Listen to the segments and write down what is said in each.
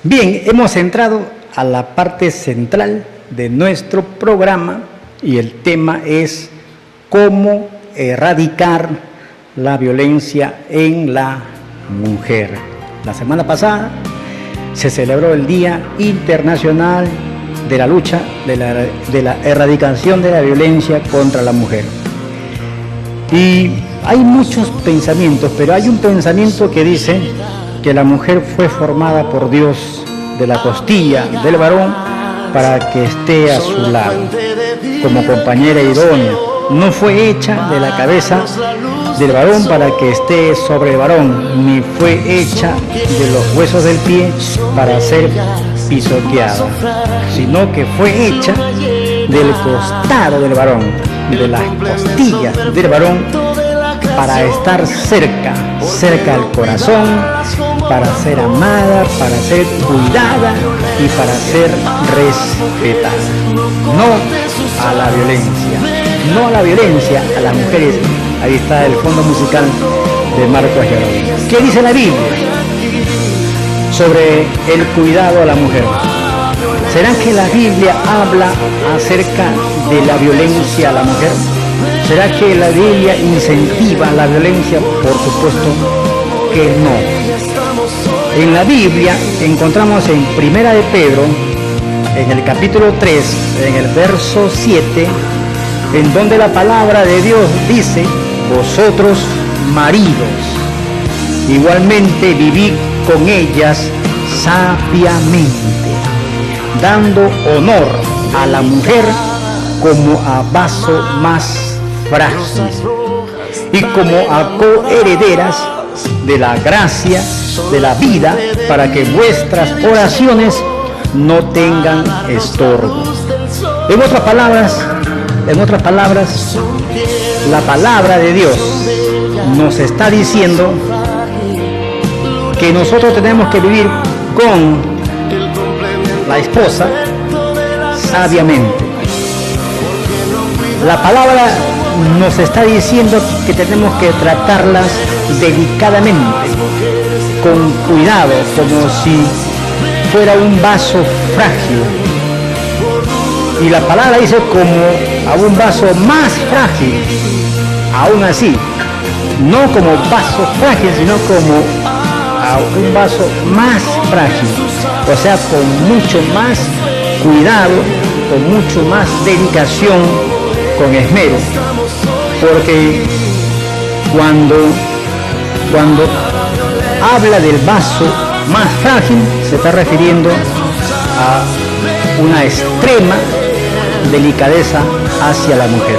Bien, hemos entrado a la parte central de nuestro programa y el tema es cómo erradicar la violencia en la mujer. La semana pasada se celebró el Día Internacional de la Lucha de la Erradicación de la Violencia contra la Mujer. Y hay muchos pensamientos, pero hay un pensamiento que dice que la mujer fue formada por Dios de la costilla del varón para que esté a su lado, como compañera idónea. No fue hecha de la cabeza del varón para que esté sobre el varón, ni fue hecha de los huesos del pie para ser pisoteada, sino que fue hecha del costado del varón, de las costillas del varón, para estar cerca al corazón, para ser amada, para ser cuidada y para ser respetada. No a la violencia, a las mujeres. Ahí está el fondo musical de Marcos Gerónimo. ¿Qué dice la Biblia sobre el cuidado a la mujer? ¿Será que la Biblia habla acerca de la violencia a la mujer? ¿Será que la Biblia incentiva la violencia? Por supuesto que no. En la Biblia encontramos en Primera de Pedro, en el capítulo 3, en el verso 7, en donde la palabra de Dios dice: vosotros maridos, igualmente vivid con ellas sabiamente, dando honor a la mujer como a vaso más frágil y como a coherederas de la gracia de la vida, para que vuestras oraciones no tengan estorbo. En otras palabras, la palabra de Dios nos está diciendo que nosotros tenemos que vivir con la esposa sabiamente. La palabra nos está diciendo que tenemos que tratarlas delicadamente, con cuidado, como si fuera un vaso frágil. Y la palabra dice como a un vaso más frágil. Aún así, no como vaso frágil, sino como a un vaso más frágil. O sea, con mucho más cuidado, con mucho más dedicación, con esmero. Porque cuando habla del vaso más frágil, se está refiriendo a una extrema delicadeza hacia la mujer.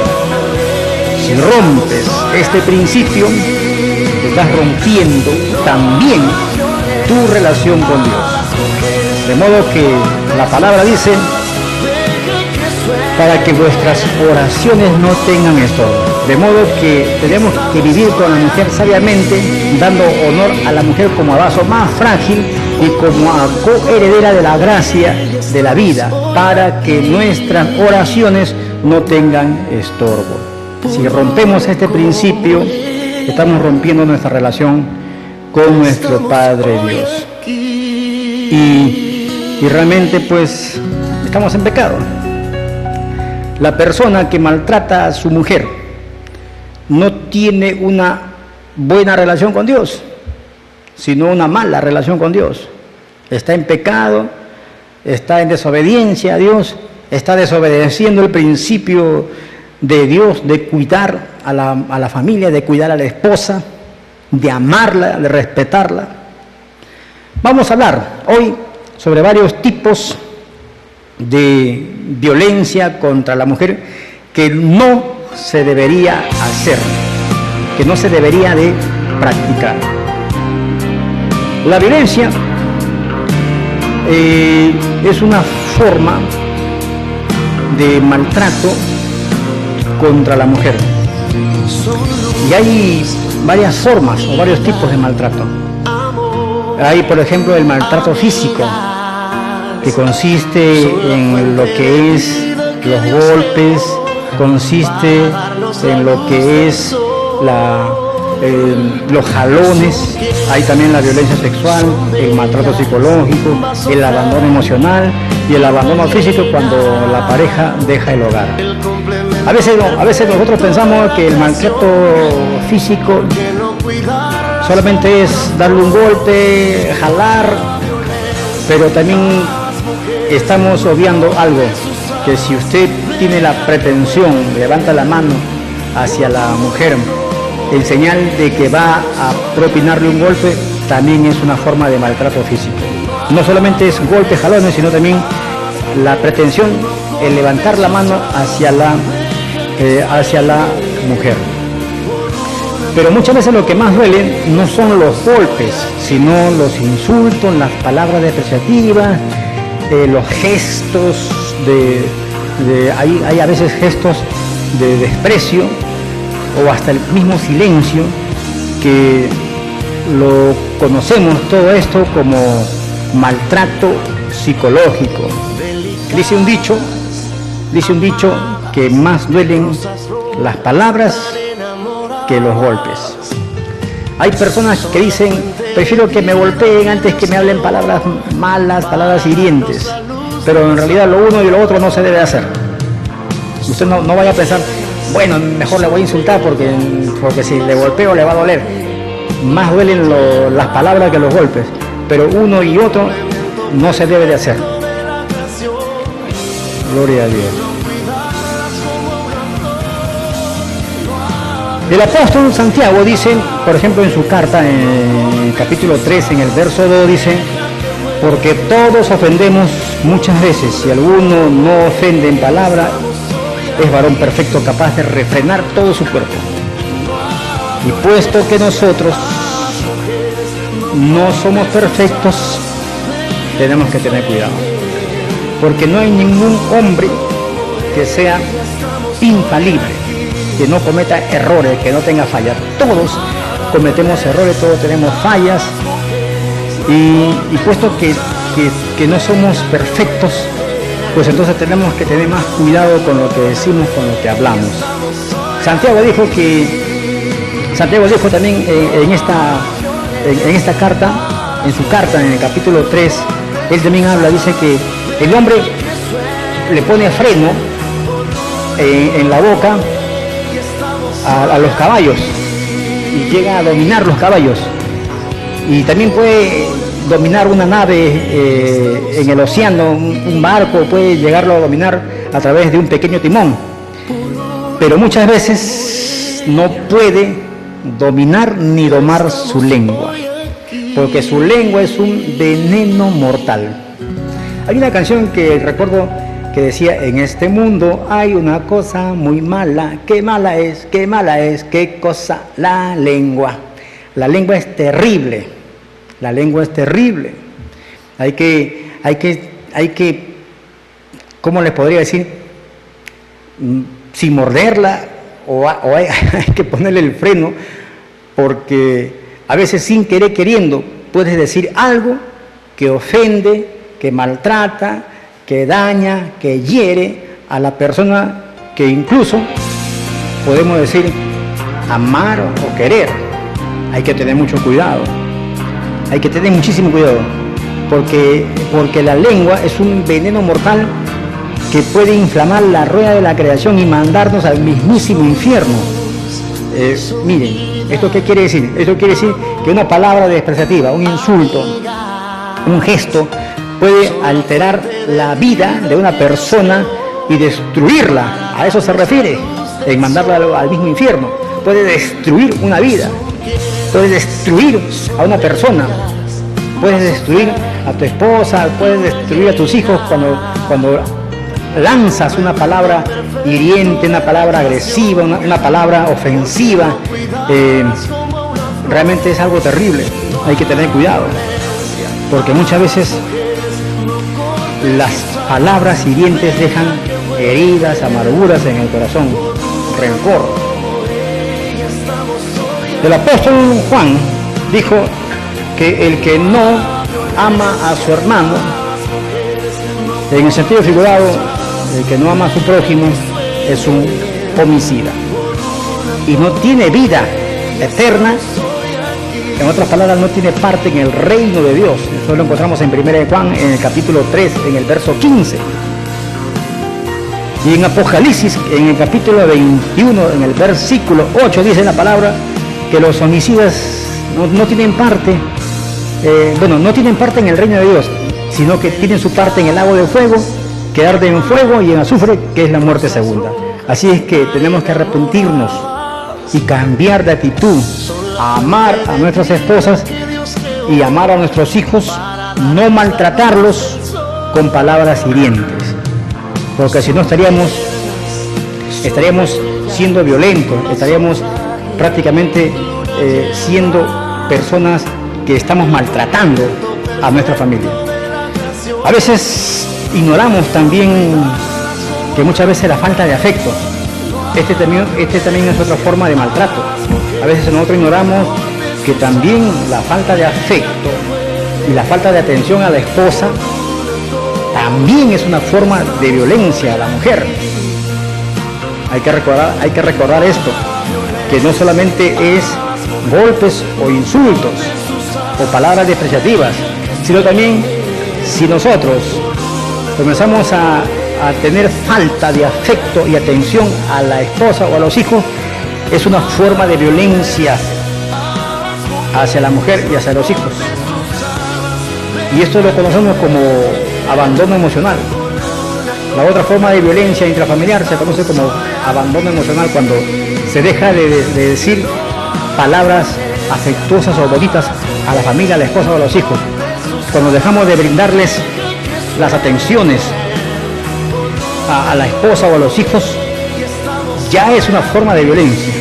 Si rompes este principio, estás rompiendo también tu relación con Dios. De modo que la palabra dice: para que vuestras oraciones no tengan estorbo. De modo que tenemos que vivir con la mujer sabiamente, dando honor a la mujer como a vaso más frágil y como a coheredera de la gracia de la vida, para que nuestras oraciones no tengan estorbo. Si rompemos este principio, estamos rompiendo nuestra relación con nuestro Padre Dios. Y realmente pues estamos en pecado. La persona que maltrata a su mujer no tiene una buena relación con Dios, sino una mala relación con Dios. Está en pecado, está en desobediencia a Dios, está desobedeciendo el principio de Dios de cuidar a la familia, de cuidar a la esposa, de amarla, de respetarla. Vamos a hablar hoy sobre varios tipos de violencia contra la mujer que no se debería hacer, que no se debería de practicar. La violencia es una forma de maltrato contra la mujer. Y hay varias formas o varios tipos de maltrato. Hay, por ejemplo, el maltrato físico, que consiste en lo que es los golpes, consiste en lo que es los jalones, hay también la violencia sexual, el maltrato psicológico, el abandono emocional y el abandono físico cuando la pareja deja el hogar. A veces nosotros pensamos que el maltrato físico solamente es darle un golpe, jalar, pero también estamos obviando algo, que si usted tiene la pretensión, levanta la mano hacia la mujer en señal de que va a propinarle un golpe, también es una forma de maltrato físico. No solamente es golpes, jalones, sino también la pretensión, el levantar la mano hacia la mujer. Pero muchas veces lo que más duele no son los golpes, sino los insultos, las palabras despreciativas, los gestos hay a veces gestos de desprecio o hasta el mismo silencio, que lo conocemos todo esto como maltrato psicológico. Dice un dicho que más duelen las palabras que los golpes. Hay personas que dicen, prefiero que me golpeen antes que me hablen palabras malas, palabras hirientes, pero en realidad lo uno y lo otro no se debe hacer. Usted no vaya a pensar, bueno, mejor le voy a insultar porque si le golpeo le va a doler. Más duelen las palabras que los golpes, pero uno y otro no se debe de hacer. Gloria a Dios. El apóstol Santiago dice, por ejemplo, en su carta, en el capítulo 3, en el verso 2, dice, porque todos ofendemos muchas veces, si alguno no ofende en palabra, es varón perfecto, capaz de refrenar todo su cuerpo. Y puesto que nosotros no somos perfectos, tenemos que tener cuidado, porque no hay ningún hombre que sea infalible, que no cometa errores, que no tenga fallas. Todos cometemos errores, todos tenemos fallas, y puesto que no somos perfectos, pues entonces tenemos que tener más cuidado con lo que decimos, con lo que hablamos. Santiago dijo también en esta carta, en su carta, en el capítulo 3, él también habla, dice que el hombre le pone freno en la boca a los caballos y llega a dominar los caballos, y también puede dominar una nave en el océano, un barco, puede llegarlo a dominar a través de un pequeño timón, pero muchas veces no puede dominar ni domar su lengua, porque su lengua es un veneno mortal. Hay una canción que recuerdo que decía, en este mundo hay una cosa muy mala, qué mala es, qué cosa, la lengua. La lengua es terrible. La lengua es terrible. Hay que, ¿cómo les podría decir? Sin morderla, o hay que ponerle el freno, porque a veces sin querer queriendo puedes decir algo que ofende, que maltrata, que daña, que hiere a la persona que incluso podemos decir amar o querer. Hay que tener mucho cuidado. Hay que tener muchísimo cuidado, porque la lengua es un veneno mortal que puede inflamar la rueda de la creación y mandarnos al mismísimo infierno. Miren, ¿esto qué quiere decir? Esto quiere decir que una palabra despreciativa, un insulto, un gesto, puede alterar la vida de una persona y destruirla. A eso se refiere, en mandarla al mismo infierno. Puede destruir una vida. Puedes destruir a una persona, puedes destruir a tu esposa, puedes destruir a tus hijos cuando lanzas una palabra hiriente, una palabra agresiva, una palabra ofensiva. Realmente es algo terrible. Hay que tener cuidado, porque muchas veces las palabras hirientes dejan heridas, amarguras en el corazón, rencor. El apóstol Juan dijo que el que no ama a su hermano, en el sentido figurado, el que no ama a su prójimo es un homicida y no tiene vida eterna. En otras palabras, no tiene parte en el reino de Dios. Eso lo encontramos en 1 Juan, en el capítulo 3, en el verso 15. Y en Apocalipsis, en el capítulo 21, en el versículo 8, dice la palabra que los homicidas no tienen parte, no tienen parte en el reino de Dios, sino que tienen su parte en el lago de fuego, que arde en fuego y en azufre, que es la muerte segunda. Así es que tenemos que arrepentirnos y cambiar de actitud, a amar a nuestras esposas y amar a nuestros hijos, no maltratarlos con palabras hirientes, porque si no estaríamos siendo violentos, estaríamos prácticamente siendo personas que estamos maltratando a nuestra familia. A veces ignoramos también que muchas veces la falta de afecto, este también es otra forma de maltrato. A veces nosotros ignoramos que también la falta de afecto y la falta de atención a la esposa también es una forma de violencia a la mujer. Hay que recordar esto, que no solamente es golpes o insultos o palabras despreciativas, sino también si nosotros comenzamos a tener falta de afecto y atención a la esposa o a los hijos, es una forma de violencia hacia la mujer y hacia los hijos. Y esto lo conocemos como abandono emocional. La otra forma de violencia intrafamiliar se conoce como abandono emocional, cuando se deja de decir palabras afectuosas o bonitas a la familia, a la esposa o a los hijos. Cuando dejamos de brindarles las atenciones a la esposa o a los hijos, ya es una forma de violencia.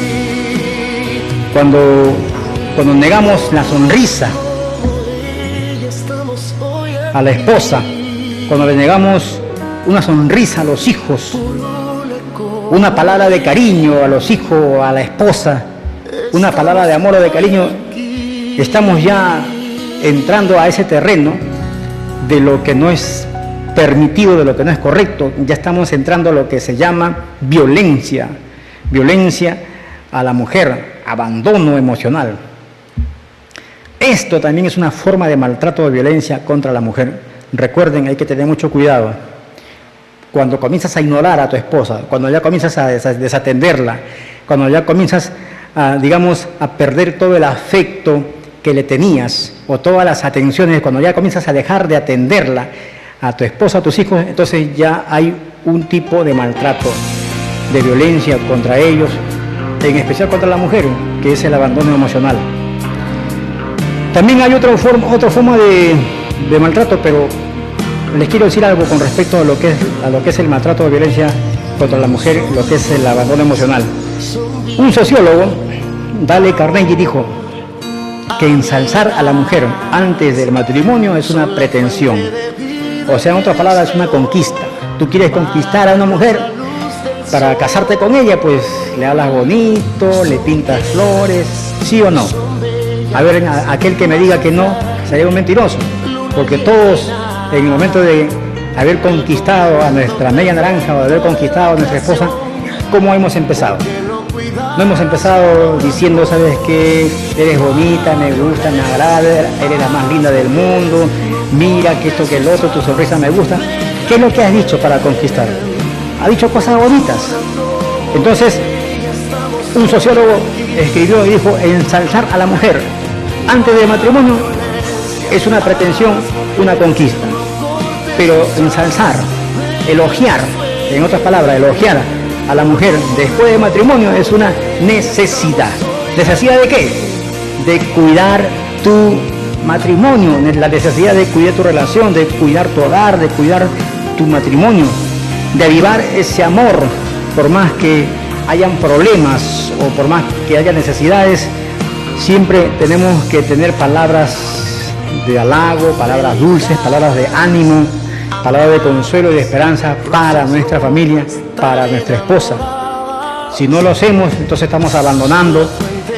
Cuando negamos la sonrisa a la esposa, cuando le negamos una sonrisa a los hijos, una palabra de cariño a los hijos, a la esposa, una palabra de amor o de cariño, estamos ya entrando a ese terreno de lo que no es permitido, de lo que no es correcto. Ya estamos entrando a lo que se llama violencia a la mujer, abandono emocional. Esto también es una forma de maltrato o violencia contra la mujer. Recuerden, hay que tener mucho cuidado. Cuando comienzas a ignorar a tu esposa, cuando ya comienzas a desatenderla, cuando ya comienzas a perder todo el afecto que le tenías o todas las atenciones, cuando ya comienzas a dejar de atenderla a tu esposa, a tus hijos, entonces ya hay un tipo de maltrato, de violencia contra ellos, en especial contra la mujer, que es el abandono emocional. También hay otra forma de maltrato, pero les quiero decir algo con respecto a lo que es el maltrato de violencia contra la mujer, lo que es el abandono emocional. Un sociólogo, Dale Carnegie, dijo que ensalzar a la mujer antes del matrimonio es una pretensión. O sea, en otras palabras, es una conquista. Tú quieres conquistar a una mujer, para casarte con ella, pues le hablas bonito, le pintas flores, ¿sí o no? A ver, aquel que me diga que no, sería un mentiroso, porque todos, en el momento de haber conquistado a nuestra media naranja o de haber conquistado a nuestra esposa, ¿cómo hemos empezado? No hemos empezado diciendo, ¿sabes qué? Eres bonita, me gusta, me agrada, eres la más linda del mundo, mira que esto, que el otro, tu sonrisa me gusta. ¿Qué es lo que has dicho para conquistar? Ha dicho cosas bonitas. Entonces, un sociólogo escribió y dijo, ensalzar a la mujer antes del matrimonio es una pretensión, una conquista. Pero ensalzar, elogiar, en otras palabras, elogiar a la mujer después del matrimonio es una necesidad. ¿Necesidad de qué? De cuidar tu matrimonio, la necesidad de cuidar tu relación, de cuidar tu hogar, de cuidar tu matrimonio, de avivar ese amor, por más que hayan problemas o por más que haya necesidades. Siempre tenemos que tener palabras de halago, palabras dulces, palabras de ánimo, palabras de consuelo y de esperanza para nuestra familia, para nuestra esposa. Si no lo hacemos, entonces estamos abandonando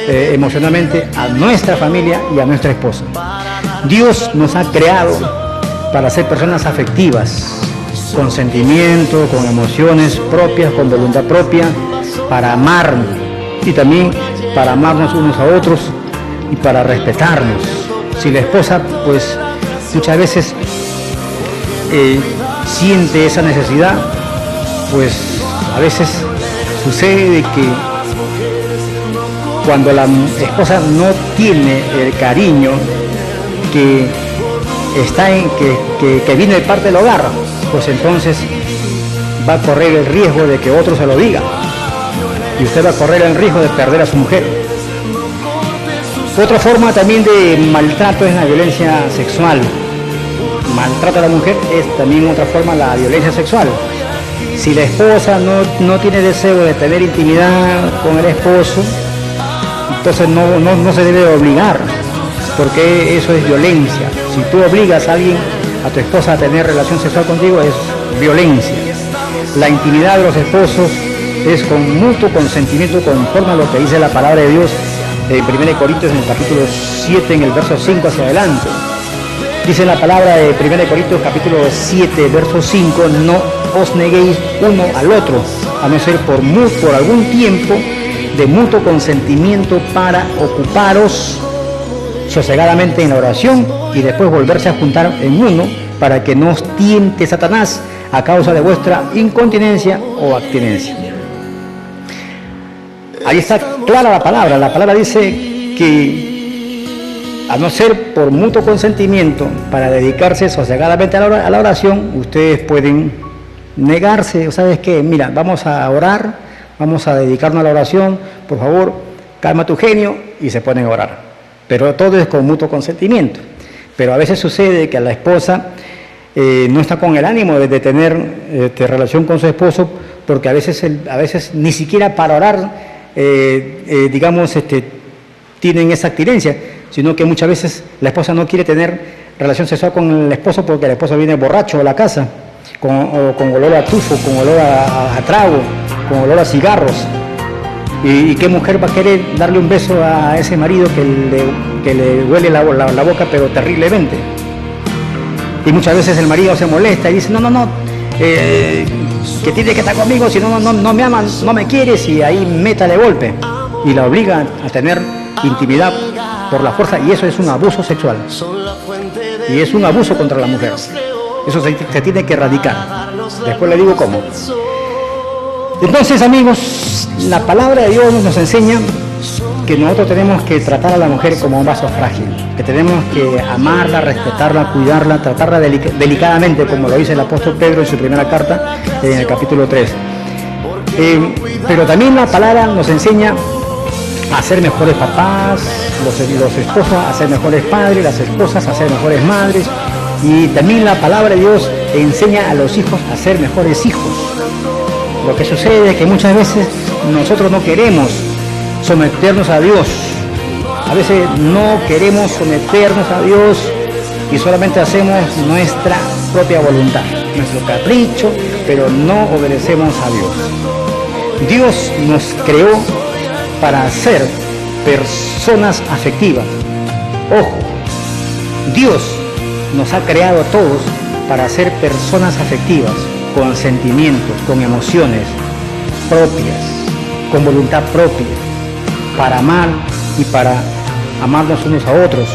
emocionalmente a nuestra familia y a nuestra esposa. Dios nos ha creado para ser personas afectivas, con sentimientos, con emociones propias, con voluntad propia, para amar y también para amarnos unos a otros y para respetarnos. Si la esposa, pues, muchas veces siente esa necesidad, pues a veces sucede que cuando la esposa no tiene el cariño que viene de parte del hogar, pues entonces va a correr el riesgo de que otro se lo diga y usted va a correr el riesgo de perder a su mujer. Otra forma también de maltrato es la violencia sexual. Maltrato a la mujer es también otra forma la violencia sexual. Si la esposa no tiene deseo de tener intimidad con el esposo, entonces no se debe obligar, porque eso es violencia. Si tú obligas a alguien, a tu esposa, a tener relación sexual contigo, es violencia. La intimidad de los esposos es con mutuo consentimiento, conforme a lo que dice la palabra de Dios en 1 Corintios, en el capítulo 7, en el verso 5 hacia adelante. Dice la palabra de 1 Corintios, capítulo 7, verso 5, no os neguéis uno al otro, a no ser por algún tiempo de mutuo consentimiento para ocuparos sosegadamente en la oración y después volverse a juntar en uno, para que no os tiente Satanás a causa de vuestra incontinencia o abstinencia. Ahí está clara la palabra dice que a no ser por mutuo consentimiento para dedicarse sosegadamente a la oración, ustedes pueden negarse. ¿Sabes qué? Mira, vamos a orar, vamos a dedicarnos a la oración, por favor, calma tu genio, y se ponen a orar. Pero todo es con mutuo consentimiento. Pero a veces sucede que la esposa no está con el ánimo de tener relación con su esposo, porque a veces ni siquiera para orar, tienen esa abstinencia, sino que muchas veces la esposa no quiere tener relación sexual con el esposo porque el esposo viene borracho a la casa, con olor a tufo, con olor a trago, con olor a cigarros. ¿Y qué mujer va a querer darle un beso a ese marido que le huele la boca, pero terriblemente? Y muchas veces el marido se molesta y dice, que tiene que estar conmigo, si no me aman, no me quieres, y ahí métale golpe. Y la obliga a tener intimidad por la fuerza, y eso es un abuso sexual. Y es un abuso contra la mujer. Eso se tiene que erradicar. Después le digo cómo. Entonces, amigos, la palabra de Dios nos enseña que nosotros tenemos que tratar a la mujer como un vaso frágil, que tenemos que amarla, respetarla, cuidarla, tratarla delicadamente, como lo dice el apóstol Pedro en su primera carta, en el capítulo 3. Pero también la palabra nos enseña a ser mejores papás, los esposos a ser mejores padres, las esposas a ser mejores madres, y también la palabra de Dios enseña a los hijos a ser mejores hijos. Lo que sucede es que muchas veces nosotros no queremos someternos a Dios. A veces no queremos someternos a Dios y solamente hacemos nuestra propia voluntad, nuestro capricho, pero no obedecemos a Dios. Dios nos creó para ser personas afectivas. Ojo, Dios nos ha creado a todos para ser personas afectivas, con sentimientos, con emociones propias, con voluntad propia, para amar y para amarnos unos a otros.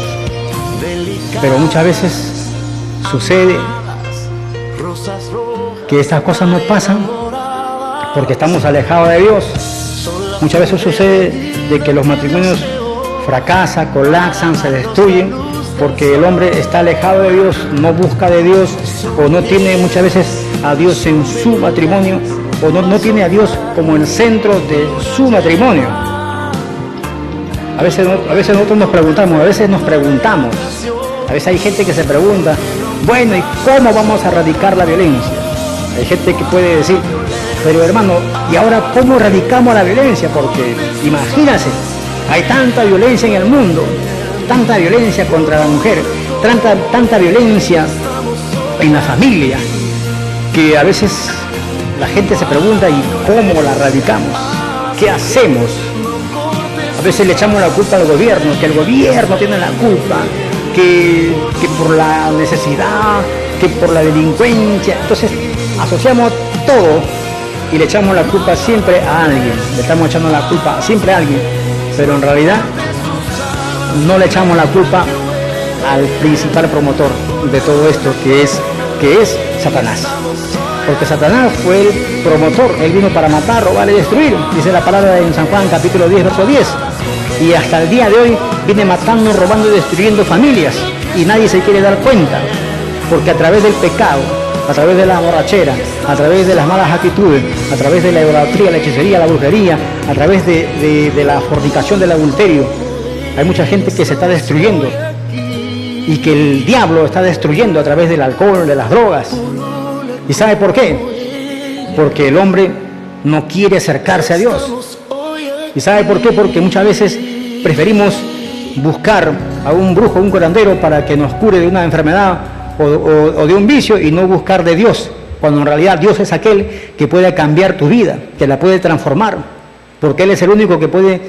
Pero muchas veces sucede que estas cosas no pasan porque estamos alejados de Dios. Muchas veces sucede de que los matrimonios fracasan, colapsan, se destruyen, porque el hombre está alejado de Dios, no busca de Dios, o no tiene muchas veces a Dios en su matrimonio, o no tiene a Dios como el centro de su matrimonio. A veces nosotros nos preguntamos, a veces hay gente que se pregunta, bueno, ¿y cómo vamos a erradicar la violencia? Hay gente que puede decir, pero hermano, ¿y ahora cómo erradicamos la violencia? Porque imagínense, hay tanta violencia en el mundo, tanta violencia contra la mujer, tanta violencia en la familia, que a veces la gente se pregunta, ¿y cómo la erradicamos? ¿Qué hacemos? A veces le echamos la culpa al gobierno, que el gobierno tiene la culpa, que por la necesidad, que por la delincuencia. Entonces asociamos todo y le echamos la culpa siempre a alguien, le estamos echando la culpa siempre a alguien, pero en realidad no le echamos la culpa al principal promotor de todo esto, que es Satanás. Porque Satanás fue el promotor, él vino para matar, robar y destruir, dice la palabra en San Juan capítulo 10, verso 10. Y hasta el día de hoy viene matando, robando y destruyendo familias, y nadie se quiere dar cuenta, porque a través del pecado, a través de la borrachera, a través de las malas actitudes, a través de la idolatría, la hechicería, la brujería, a través de la fornicación, del adulterio, hay mucha gente que se está destruyendo, y que el diablo está destruyendo a través del alcohol, de las drogas. ¿Y sabe por qué? Porque el hombre no quiere acercarse a Dios. ¿Y sabe por qué? Porque muchas veces preferimos buscar a un brujo, un curandero para que nos cure de una enfermedad o de un vicio, y no buscar de Dios, cuando en realidad Dios es aquel que puede cambiar tu vida, que la puede transformar, porque Él es el único que puede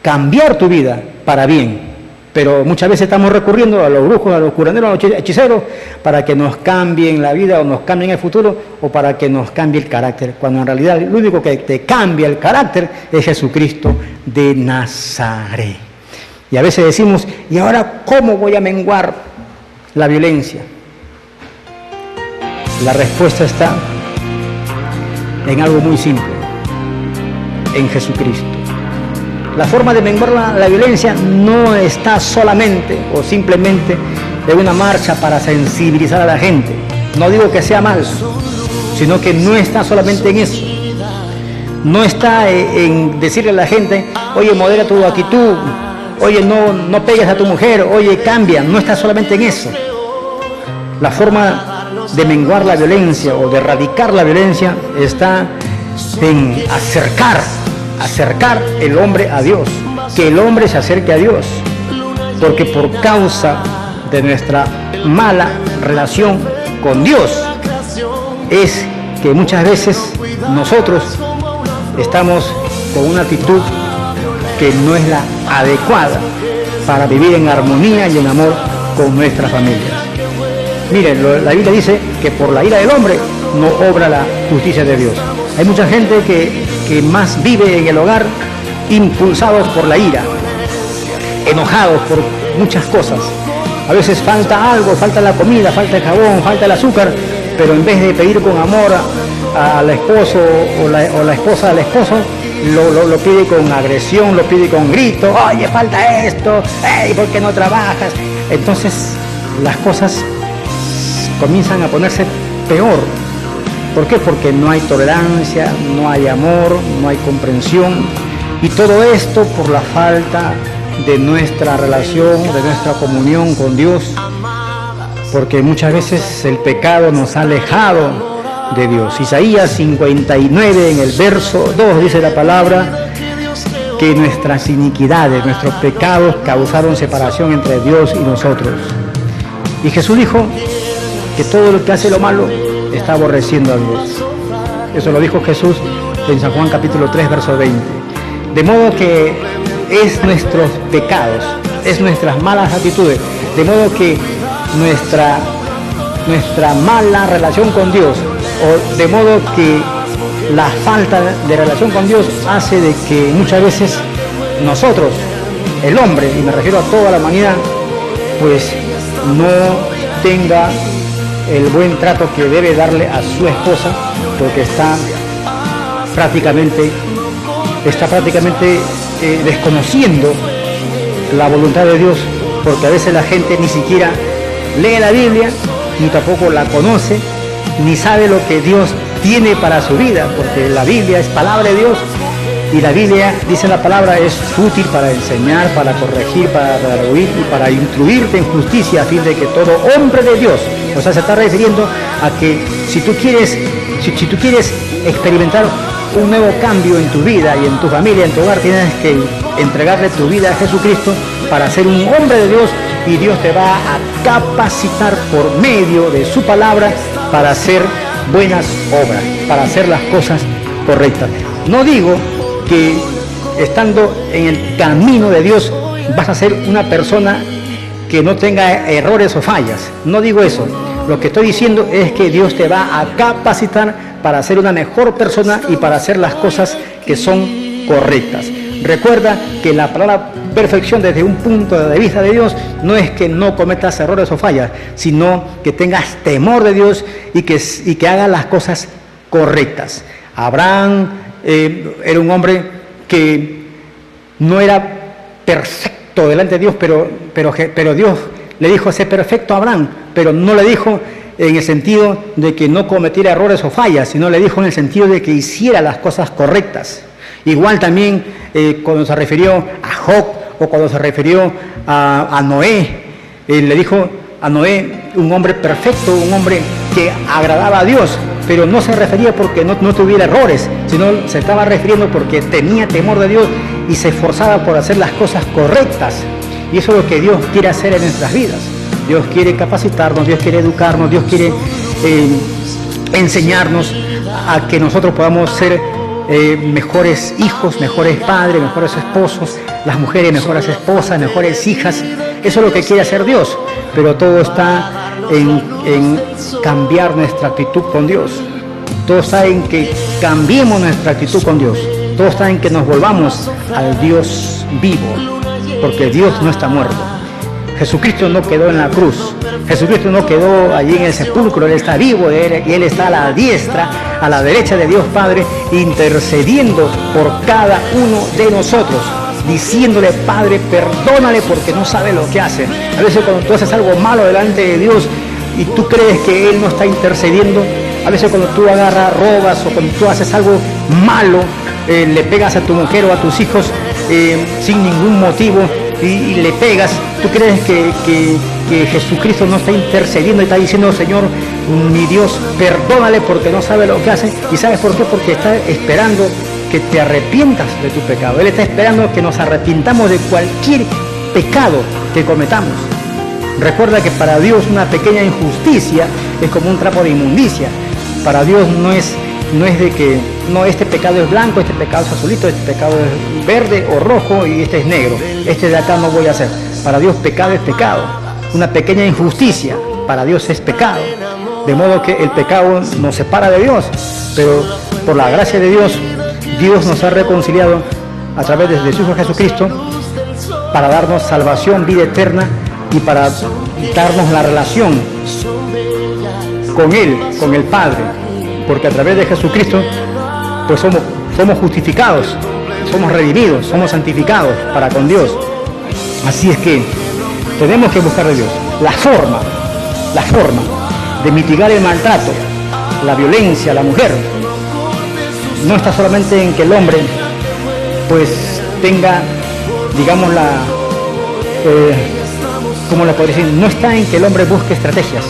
cambiar tu vida para bien. Pero muchas veces estamos recurriendo a los brujos, a los curanderos, a los hechiceros, para que nos cambien la vida o nos cambien el futuro, o para que nos cambie el carácter, cuando en realidad el único que te cambia el carácter es Jesucristo de Nazaret. Y a veces decimos, ¿y ahora cómo voy a menguar la violencia? La respuesta está en algo muy simple, en Jesucristo. La forma de menguar la violencia no está solamente o simplemente de una marcha para sensibilizar a la gente. No digo que sea mal, sino que no está solamente en eso. No está en decirle a la gente, oye, modera tu actitud, oye, no pegues a tu mujer, oye, cambia. No está solamente en eso. La forma de menguar la violencia o de erradicar la violencia está en acercar el hombre a Dios, que el hombre se acerque a Dios, porque por causa de nuestra mala relación con Dios es que muchas veces nosotros estamos con una actitud que no es la adecuada para vivir en armonía y en amor con nuestras familias. Miren, la Biblia dice que por la ira del hombre no obra la justicia de Dios. Hay mucha gente que más vive en el hogar impulsados por la ira, enojados por muchas cosas. A veces falta algo, falta la comida, falta el jabón, falta el azúcar, pero en vez de pedir con amor al esposo o la esposa al esposo, lo pide con agresión, lo pide con grito, oye, falta esto, hey, ¿por qué no trabajas? Entonces las cosas comienzan a ponerse peor. ¿Por qué? Porque no hay tolerancia, no hay amor, no hay comprensión, y todo esto por la falta de nuestra relación, de nuestra comunión con Dios, porque muchas veces el pecado nos ha alejado de Dios. Isaías 59 en el verso 2 dice la palabra que nuestras iniquidades, nuestros pecados causaron separación entre Dios y nosotros. Y Jesús dijo que todo lo que hace lo malo está aborreciendo a Dios. Eso lo dijo Jesús en San Juan capítulo 3, verso 20. De modo que es nuestros pecados, es nuestras malas actitudes, de modo que nuestra mala relación con Dios, o de modo que la falta de relación con Dios hace de que muchas veces nosotros, el hombre, y me refiero a toda la humanidad, pues no tenga el buen trato que debe darle a su esposa, porque está prácticamente desconociendo la voluntad de Dios, porque a veces la gente ni siquiera lee la Biblia, ni tampoco la conoce, ni sabe lo que Dios tiene para su vida, porque la Biblia es palabra de Dios, y la Biblia, dice la palabra, es útil para enseñar, para corregir, para redarguir y para instruirte en justicia, a fin de que todo hombre de Dios, o sea, se está refiriendo a que si tú quieres experimentar un nuevo cambio en tu vida y en tu familia, en tu hogar, tienes que entregarle tu vida a Jesucristo para ser un hombre de Dios, y Dios te va a capacitar por medio de su palabra para hacer buenas obras, para hacer las cosas correctas. No digo que estando en el camino de Dios vas a ser una persona que no tenga errores o fallas. No digo eso. Lo que estoy diciendo es que Dios te va a capacitar para ser una mejor persona y para hacer las cosas que son correctas. Recuerda que la palabra perfección desde un punto de vista de Dios no es que no cometas errores o fallas, sino que tengas temor de Dios y que hagas las cosas correctas. Abraham era un hombre que no era perfecto delante de Dios, pero Dios le dijo: sé perfecto a Abraham, pero no le dijo en el sentido de que no cometiera errores o fallas, sino le dijo en el sentido de que hiciera las cosas correctas. Igual también cuando se refirió a Job o cuando se refirió a Noé, le dijo a Noé un hombre perfecto, un hombre que agradaba a Dios, pero no se refería porque no tuviera errores, sino se estaba refiriendo porque tenía temor de Dios y se esforzaba por hacer las cosas correctas. Y eso es lo que Dios quiere hacer en nuestras vidas. Dios quiere capacitarnos, Dios quiere educarnos, Dios quiere enseñarnos a que nosotros podamos ser mejores hijos, mejores padres, mejores esposos, las mujeres mejores esposas, mejores hijas. Eso es lo que quiere hacer Dios, pero todo está en cambiar nuestra actitud con Dios. Todo está en que cambiemos nuestra actitud con Dios. Todo está en que nos volvamos al Dios vivo, porque Dios no está muerto. Jesucristo no quedó en la cruz, Jesucristo no quedó allí en el sepulcro, Él está vivo y Él está a la diestra, a la derecha de Dios Padre, intercediendo por cada uno de nosotros, diciéndole: Padre, perdónale porque no sabe lo que hace. A veces cuando tú haces algo malo delante de Dios y tú crees que Él no está intercediendo, a veces cuando tú agarras, robas, o cuando tú haces algo malo, le pegas a tu mujer o a tus hijos sin ningún motivo, y le pegas, tú crees que Jesucristo no está intercediendo y está diciendo: Señor, mi Dios, perdónale porque no sabe lo que hace. ¿Y sabes por qué? Porque está esperando que te arrepientas de tu pecado. Él está esperando que nos arrepintamos de cualquier pecado que cometamos. Recuerda que para Dios una pequeña injusticia es como un trapo de inmundicia. Para Dios no es de que no, este pecado es blanco, este pecado es azulito, este pecado es verde o rojo y este es negro. Este de acá no voy a hacer. Para Dios pecado es pecado. Una pequeña injusticia para Dios es pecado. De modo que el pecado nos separa de Dios, pero por la gracia de Dios, Dios nos ha reconciliado a través de su Hijo Jesucristo para darnos salvación, vida eterna y para darnos la relación con Él, con el Padre. Porque a través de Jesucristo pues somos justificados, somos redimidos, somos santificados para con Dios. Así es que tenemos que buscar de Dios la forma de mitigar el maltrato, la violencia a la mujer. No está solamente en que el hombre pues tenga, digamos, ¿cómo le podría decir? No está en que el hombre busque estrategias,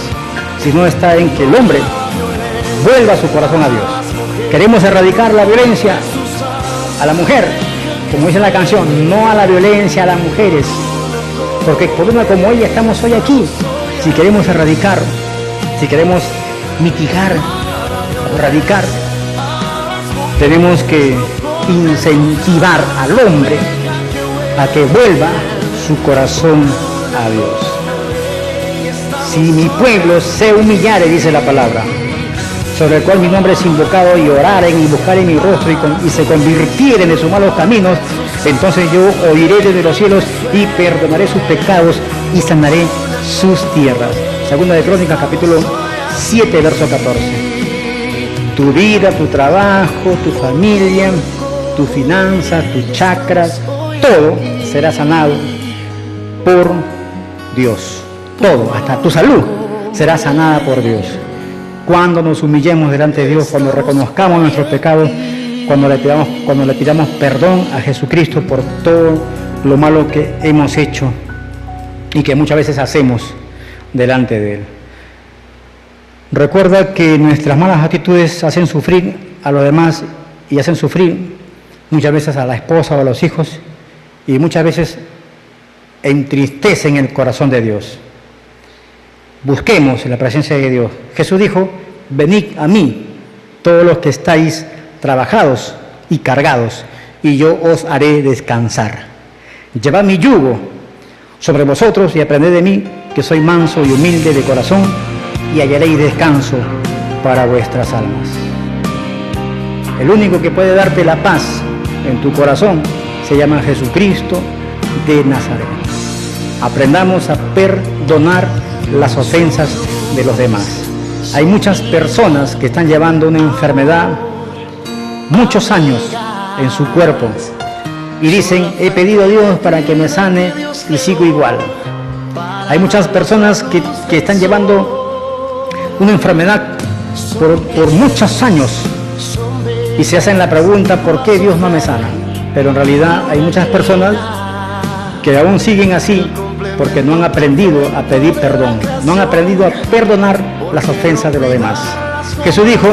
sino está en que el hombre vuelva su corazón a Dios. Queremos erradicar la violencia a la mujer, como dice la canción, no a la violencia a las mujeres, porque por una como ella estamos hoy aquí. Si queremos erradicar, si queremos mitigar o erradicar, tenemos que incentivar al hombre a que vuelva su corazón a Dios. Si mi pueblo se humillare, dice la palabra, sobre el cual mi nombre es invocado, y oraren y buscaren mi rostro y se convirtieren de sus malos caminos, entonces yo oiré desde los cielos y perdonaré sus pecados y sanaré sus tierras. Segunda de Crónicas, capítulo 7, verso 14. Tu vida, tu trabajo, tu familia, tus finanzas, tus chakras, todo será sanado por Dios. Todo, hasta tu salud será sanada por Dios. Cuando nos humillemos delante de Dios, cuando reconozcamos nuestros pecados, cuando le pidamos perdón a Jesucristo por todo lo malo que hemos hecho y que muchas veces hacemos delante de Él. Recuerda que nuestras malas actitudes hacen sufrir a los demás y hacen sufrir muchas veces a la esposa o a los hijos, y muchas veces entristecen el corazón de Dios. Busquemos la presencia de Dios. Jesús dijo: venid a mí, todos los que estáis trabajados y cargados, y yo os haré descansar. Llevad mi yugo sobre vosotros y aprended de mí, que soy manso y humilde de corazón, y hallaréis descanso para vuestras almas. El único que puede darte la paz en tu corazón se llama Jesucristo de Nazaret. Aprendamos a perdonar las ofensas de los demás. Hay muchas personas que están llevando una enfermedad muchos años en su cuerpo y dicen, he pedido a Dios para que me sane y sigo igual. Hay muchas personas que están llevando una enfermedad por muchos años y se hacen la pregunta, ¿por qué Dios no me sana? Pero en realidad hay muchas personas que aún siguen así porque no han aprendido a pedir perdón, no han aprendido a perdonar las ofensas de los demás. Jesús dijo,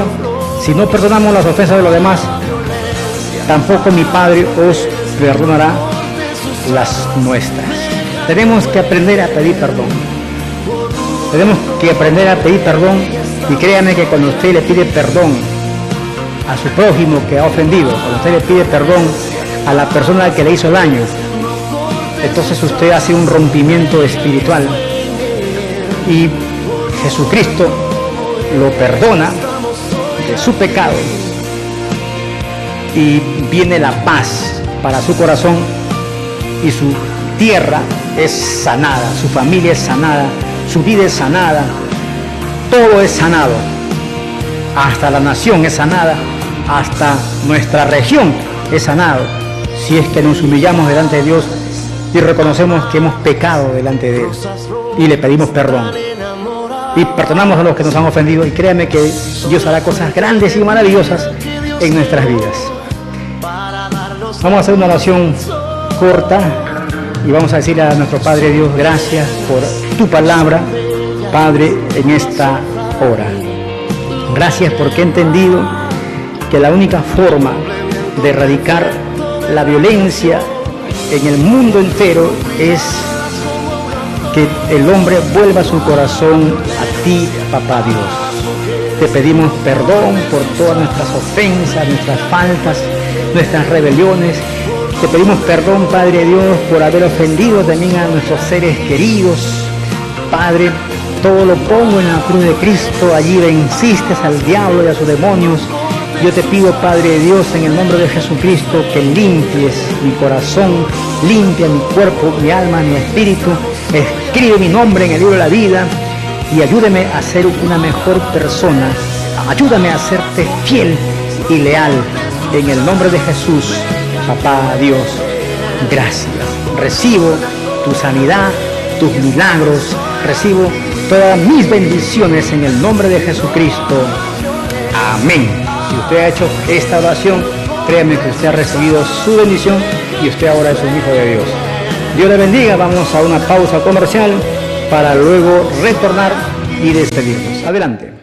si no perdonamos las ofensas de los demás, tampoco mi Padre os perdonará las nuestras. Tenemos que aprender a pedir perdón. Tenemos que aprender a pedir perdón y créame que cuando usted le pide perdón a su prójimo que ha ofendido, cuando usted le pide perdón a la persona que le hizo daño, entonces usted hace un rompimiento espiritual y Jesucristo lo perdona de su pecado y viene la paz para su corazón y su tierra es sanada, su familia es sanada, su vida es sanada, todo es sanado, hasta la nación es sanada, hasta nuestra región es sanado, si es que nos humillamos delante de Dios y reconocemos que hemos pecado delante de Él y le pedimos perdón y perdonamos a los que nos han ofendido y créame que Dios hará cosas grandes y maravillosas en nuestras vidas. Vamos a hacer una oración corta y vamos a decir a nuestro Padre Dios, gracias por tu palabra, Padre, en esta hora. Gracias porque he entendido que la única forma de erradicar la violencia en el mundo entero es que el hombre vuelva su corazón a ti, papá Dios. Te pedimos perdón por todas nuestras ofensas, nuestras faltas, nuestras rebeliones. Te pedimos perdón, Padre Dios, por haber ofendido también a nuestros seres queridos. Padre, todo lo pongo en la cruz de Cristo, allí venciste al diablo y a sus demonios. Yo te pido, Padre Dios, en el nombre de Jesucristo, que limpies mi corazón, limpia mi cuerpo, mi alma, mi espíritu. Escribe mi nombre en el libro de la vida y ayúdame a ser una mejor persona. Ayúdame a serte fiel y leal. En el nombre de Jesús, papá Dios, gracias. Recibo tu sanidad, tus milagros. Recibo todas mis bendiciones en el nombre de Jesucristo. Amén. Si usted ha hecho esta oración, créame que usted ha recibido su bendición y usted ahora es un hijo de Dios. Dios le bendiga. Vamos a una pausa comercial para luego retornar y despedirnos. Adelante.